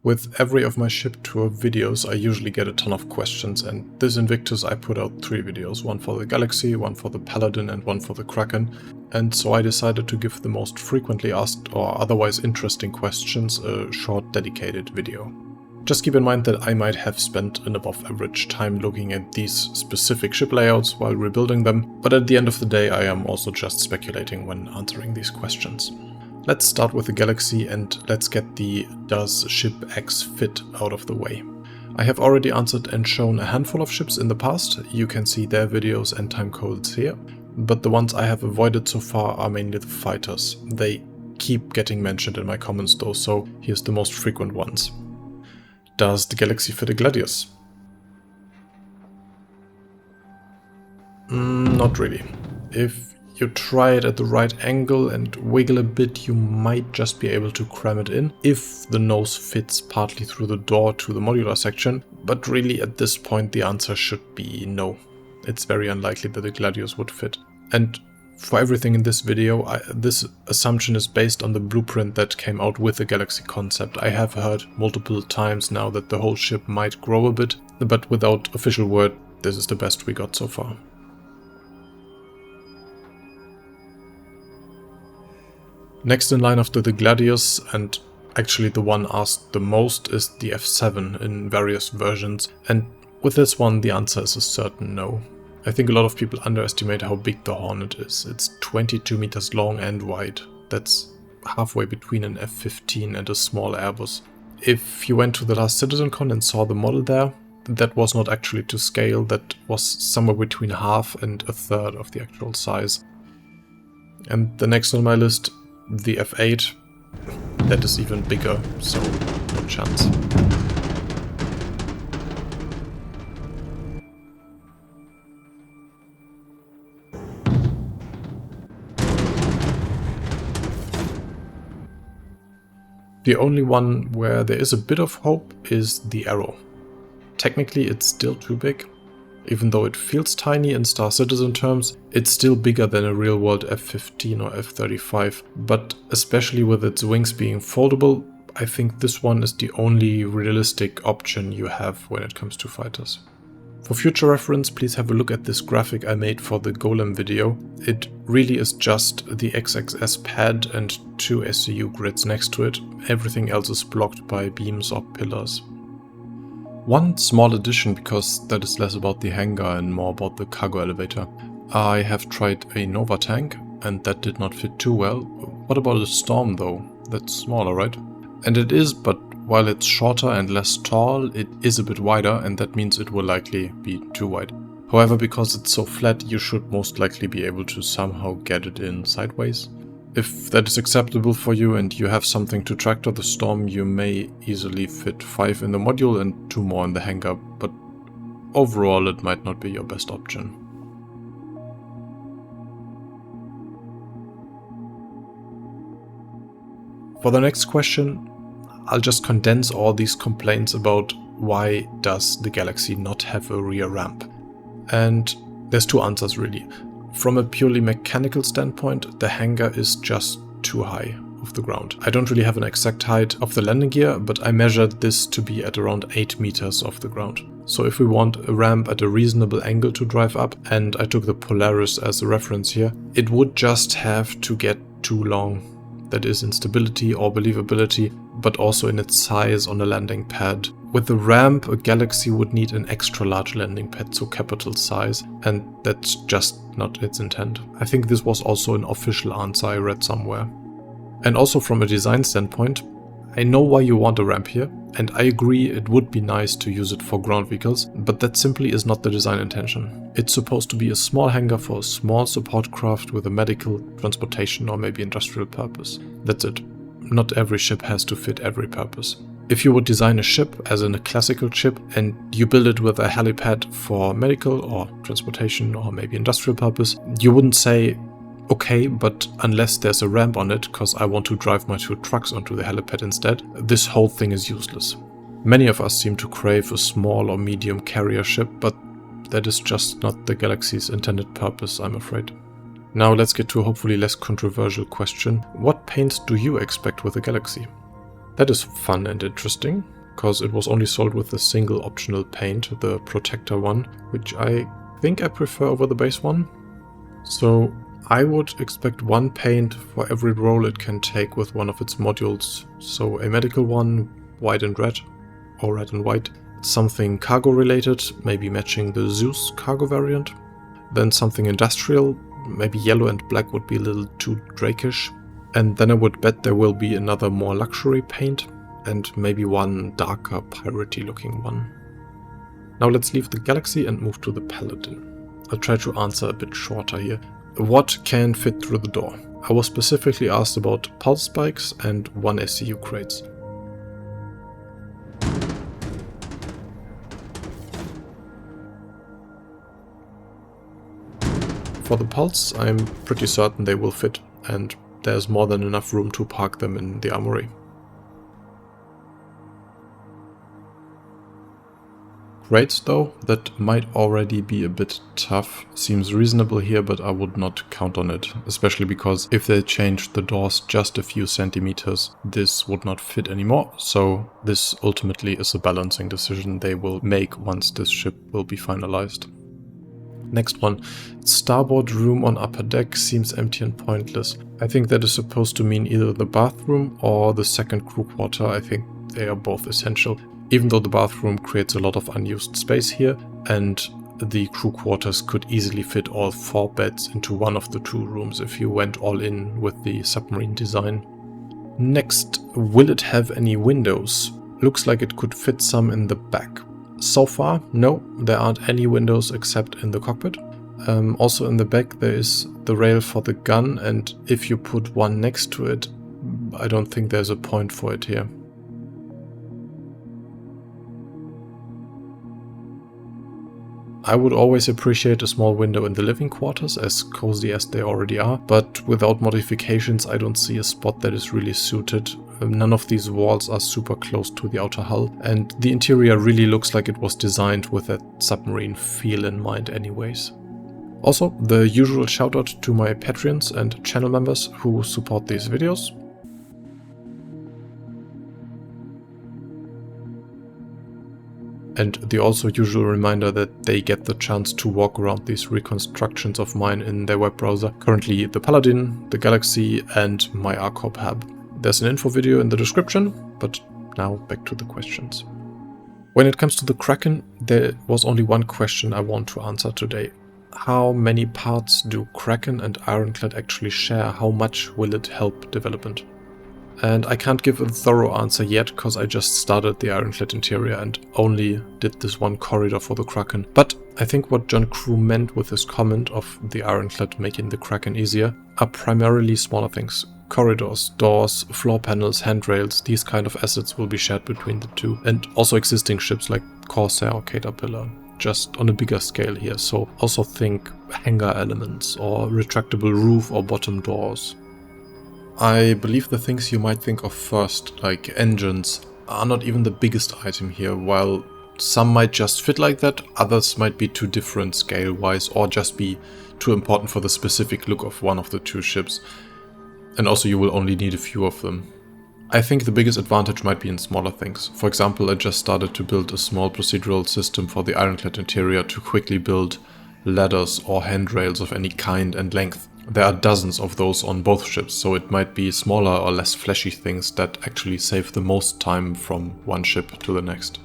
With every of my ship tour videos I usually get a ton of questions, and this Invictus I put out 3 videos, one for the Galaxy, one for the Paladin and one for the Kraken, and so I decided to give the most frequently asked or otherwise interesting questions a short dedicated video. Just keep in mind that I might have spent an above average time looking at these specific ship layouts while rebuilding them, but at the end of the day I am also just speculating when answering these questions. Let's start with the Galaxy and let's get the does ship X fit out of the way. I have already answered and shown a handful of ships in the past, you can see their videos and timecodes here, but the ones I have avoided so far are mainly the fighters. They keep getting mentioned in my comments though, so here's the most frequent ones. Does the Galaxy fit a Gladius? Not really. If you try it at the right angle and wiggle a bit, you might just be able to cram it in, if the nose fits partly through the door to the modular section, but really at this point the answer should be no. It's very unlikely that the Gladius would fit. And for everything in this video, this assumption is based on the blueprint that came out with the Galaxy concept. I have heard multiple times now that the whole ship might grow a bit, but without official word, this is the best we got so far. Next in line after the Gladius, and actually the one asked the most, is the F7 in various versions, and with this one the answer is a certain no. I think a lot of people underestimate how big the Hornet is. It's 22 meters long and wide. That's halfway between an F-15 and a small Airbus. If you went to the last CitizenCon and saw the model there, that was not actually to scale, that was somewhere between half and a third of the actual size. And the next on my list, the F8, that is even bigger, so no chance. The only one where there is a bit of hope is the Arrow. Technically it's still too big. Even though it feels tiny in Star Citizen terms, it's still bigger than a real-world F-15 or F-35, but especially with its wings being foldable, I think this one is the only realistic option you have when it comes to fighters. For future reference, please have a look at this graphic I made for the Golem video. It really is just the XXS pad and 2 SCU grids next to it. Everything else is blocked by beams or pillars. One small addition, because that is less about the hangar and more about the cargo elevator. I have tried a Nova tank and that did not fit too well. What about a Storm though? That's smaller, right? And it is, but while it's shorter and less tall, it is a bit wider and that means it will likely be too wide. However, because it's so flat, you should most likely be able to somehow get it in sideways. If that is acceptable for you and you have something to tractor the Storm, you may easily fit 5 in the module and 2 more in the hangar, but overall it might not be your best option. For the next question, I'll just condense all these complaints about why does the Galaxy not have a rear ramp. And there's 2 answers really. From a purely mechanical standpoint, the hangar is just too high off the ground. I don't really have an exact height of the landing gear, but I measured this to be at around 8 meters off the ground. So if we want a ramp at a reasonable angle to drive up, and I took the Polaris as a reference here, it would just have to get too long. That is in stability or believability, but also in its size on a landing pad. With the ramp, a Galaxy would need an extra large landing pad, so capital size, and that's just not its intent. I think this was also an official answer I read somewhere. And also from a design standpoint, I know why you want a ramp here, and I agree it would be nice to use it for ground vehicles, but that simply is not the design intention. It's supposed to be a small hangar for a small support craft with a medical, transportation or maybe industrial purpose. That's it. Not every ship has to fit every purpose. If you would design a ship, as in a classical ship, and you build it with a helipad for medical or transportation or maybe industrial purpose, you wouldn't say, okay, but unless there's a ramp on it, because I want to drive my 2 trucks onto the helipad instead, this whole thing is useless. Many of us seem to crave a small or medium carrier ship, but that is just not the Galaxy's intended purpose, I'm afraid. Now let's get to a hopefully less controversial question. What paint do you expect with the Galaxy? That is fun and interesting, because it was only sold with a single optional paint, the protector one, which I think I prefer over the base one. So I would expect one paint for every role it can take with one of its modules. So a medical one, white and red, or red and white. Something cargo related, maybe matching the Zeus cargo variant. Then something industrial, maybe yellow and black would be a little too Drakish. And then I would bet there will be another more luxury paint, and maybe one darker piratey looking one. Now let's leave the Galaxy and move to the Paladin. I'll try to answer a bit shorter here. What can fit through the door? I was specifically asked about pulse spikes and 1 SCU crates. For the pulse, I'm pretty certain they will fit, and there's more than enough room to park them in the armory. Crates though, that might already be a bit tough. Seems reasonable here, but I would not count on it. Especially because if they changed the doors just a few centimeters, this would not fit anymore. So this ultimately is a balancing decision they will make once this ship will be finalized. Next one. Starboard room on upper deck seems empty and pointless. I think that is supposed to mean either the bathroom or the second crew quarter. I think they are both essential. Even though the bathroom creates a lot of unused space here, and the crew quarters could easily fit all 4 beds into one of the 2 rooms if you went all in with the submarine design. Next, will it have any windows? Looks like it could fit some in the back. So far, no, there aren't any windows except in the cockpit. Also in the back there is the rail for the gun, and if you put one next to it, I don't think there's a point for it here. I would always appreciate a small window in the living quarters, as cozy as they already are, but without modifications I don't see a spot that is really suited. None of these walls are super close to the outer hull, and the interior really looks like it was designed with that submarine feel in mind anyways. Also, the usual shoutout to my Patreons and channel members who support these videos. And the also usual reminder that they get the chance to walk around these reconstructions of mine in their web browser. Currently the Paladin, the Galaxy and my Arcorp hub. There's an info video in the description, but now back to the questions. When it comes to the Kraken, there was only one question I want to answer today. How many parts do Kraken and Ironclad actually share? How much will it help development? And I can't give a thorough answer yet, because I just started the Ironclad interior and only did this one corridor for the Kraken. But I think what John Crew meant with his comment of the Ironclad making the Kraken easier are primarily smaller things. Corridors, doors, floor panels, handrails, these kind of assets will be shared between the two. And also existing ships like Corsair or Caterpillar, just on a bigger scale here. So also think hangar elements or retractable roof or bottom doors. I believe the things you might think of first, like engines, are not even the biggest item here. While some might just fit like that, others might be too different scale-wise or just be too important for the specific look of one of the 2 ships. And also you will only need a few of them. I think the biggest advantage might be in smaller things. For example, I just started to build a small procedural system for the Ironclad interior to quickly build ladders or handrails of any kind and length. There are dozens of those on both ships, so it might be smaller or less flashy things that actually save the most time from one ship to the next.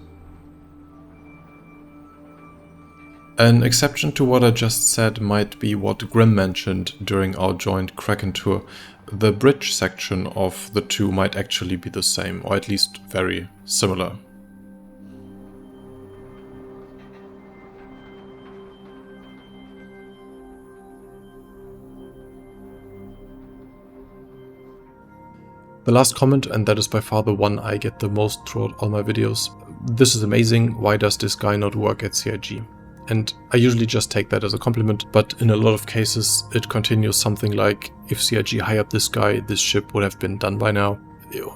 An exception to what I just said might be what Grim mentioned during our joint Kraken tour. The bridge section of the 2 might actually be the same, or at least very similar. The last comment, and that is by far the one I get the most throughout all my videos. This is amazing, why does this guy not work at CIG? And I usually just take that as a compliment, but in a lot of cases it continues something like, if CIG hired this guy, this ship would have been done by now.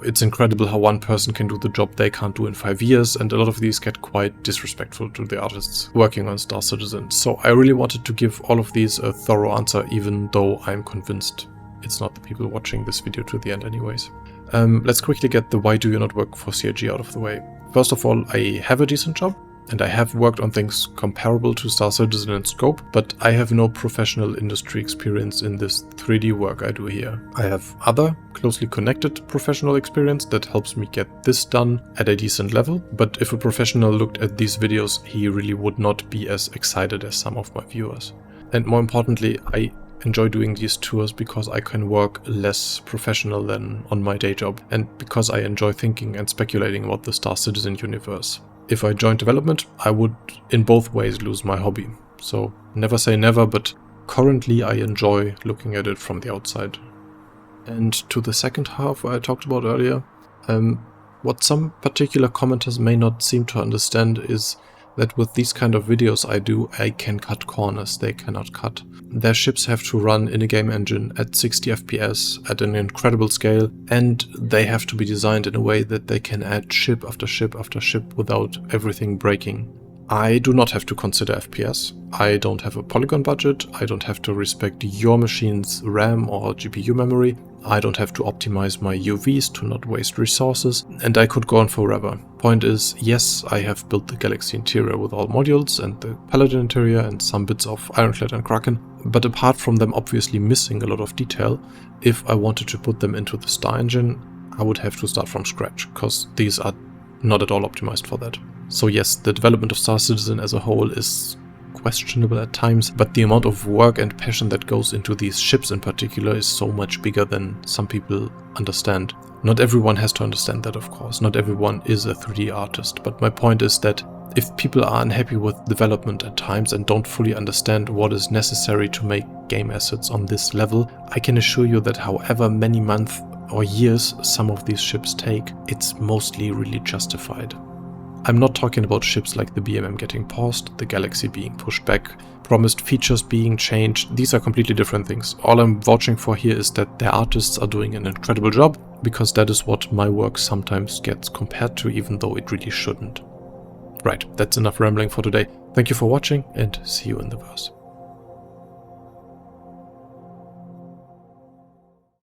It's incredible how one person can do the job they can't do in 5 years, and a lot of these get quite disrespectful to the artists working on Star Citizen. So I really wanted to give all of these a thorough answer, even though I'm convinced it's not the people watching this video to the end anyways. Let's quickly get the why do you not work for CIG out of the way. First of all, I have a decent job, and I have worked on things comparable to Star Citizen in scope, but I have no professional industry experience in this 3D work I do here. I have other closely connected professional experience that helps me get this done at a decent level, but if a professional looked at these videos, he really would not be as excited as some of my viewers. And more importantly, I enjoy doing these tours because I can work less professional than on my day job, and because I enjoy thinking and speculating about the Star Citizen universe. If I joined development, I would in both ways lose my hobby. So never say never, but currently I enjoy looking at it from the outside. And to the second half I talked about earlier, what some particular commenters may not seem to understand is that with these kind of videos I do, I can cut corners they cannot cut. Their ships have to run in a game engine at 60 FPS at an incredible scale, and they have to be designed in a way that they can add ship after ship after ship without everything breaking. I do not have to consider FPS. I don't have a polygon budget. I don't have to respect your machine's RAM or GPU memory. I don't have to optimize my UVs to not waste resources, and I could go on forever. Point is, yes, I have built the Galaxy interior with all modules and the Paladin interior and some bits of Ironclad and Kraken, but apart from them obviously missing a lot of detail, if I wanted to put them into the Star engine, I would have to start from scratch, because these are not at all optimized for that. So yes, the development of Star Citizen as a whole is questionable at times, but the amount of work and passion that goes into these ships in particular is so much bigger than some people understand. Not everyone has to understand that, of course. Not everyone is a 3D artist, but my point is that if people are unhappy with development at times and don't fully understand what is necessary to make game assets on this level, I can assure you that however many months or years some of these ships take, it's mostly really justified. I'm not talking about ships like the BMM getting paused, the Galaxy being pushed back, promised features being changed. These are completely different things. All I'm vouching for here is that their artists are doing an incredible job, because that is what my work sometimes gets compared to, even though it really shouldn't. Right, that's enough rambling for today. Thank you for watching, and see you in the verse.